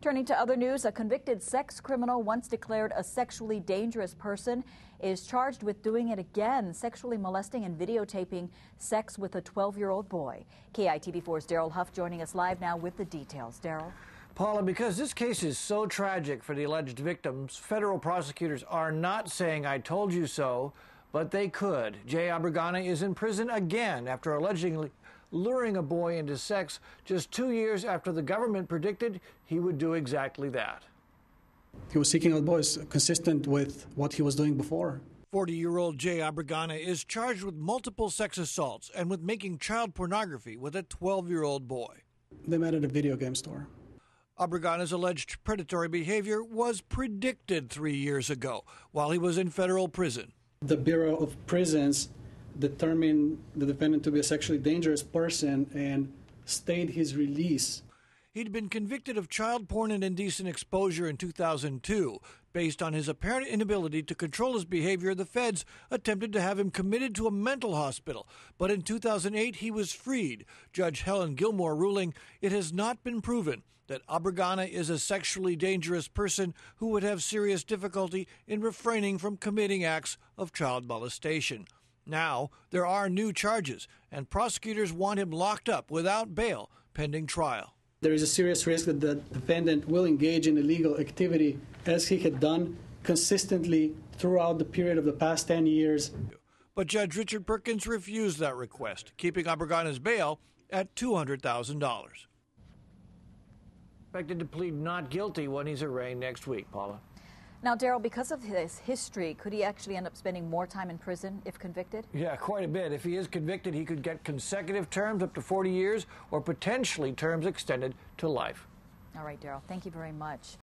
Turning to other news, a convicted sex criminal once declared a sexually dangerous person is charged with doing it again, sexually molesting and videotaping sex with a 12-year-old boy. KITV4's Daryl Huff joining us live now with the details. Daryl. Paula, because this case is so tragic for the alleged victims, federal prosecutors are not saying "I told you so," but they could. Jay Abragana is in prison again after allegedly luring a boy into sex just 2 years after the government predicted he would do exactly that. He was seeking out boys consistent with what he was doing before. 40-year-old Jay Abragana is charged with multiple sex assaults and with making child pornography with a 12-year-old boy. They met at a video game store. Abragana's alleged predatory behavior was predicted 3 years ago while he was in federal prison. The Bureau of Prisons determined the defendant to be a sexually dangerous person and stayed his release. He'd been convicted of child porn and indecent exposure in 2002. Based on his apparent inability to control his behavior, the feds attempted to have him committed to a mental hospital. But in 2008, he was freed. Judge Helen Gilmore ruling it has not been proven that Abragana is a sexually dangerous person who would have serious difficulty in refraining from committing acts of child molestation. Now, there are new charges, and prosecutors want him locked up without bail pending trial. There is a serious risk that the defendant will engage in illegal activity as he had done consistently throughout the period of the past 10 years. But Judge Richard Perkins refused that request, keeping Abragana's bail at $200,000. Expected to plead not guilty when he's arraigned next week, Paula. Now, Daryl, because of his history, could he actually end up spending more time in prison if convicted? Yeah, quite a bit. If he is convicted, he could get consecutive terms up to 40 years or potentially terms extended to life. All right, Daryl, thank you very much.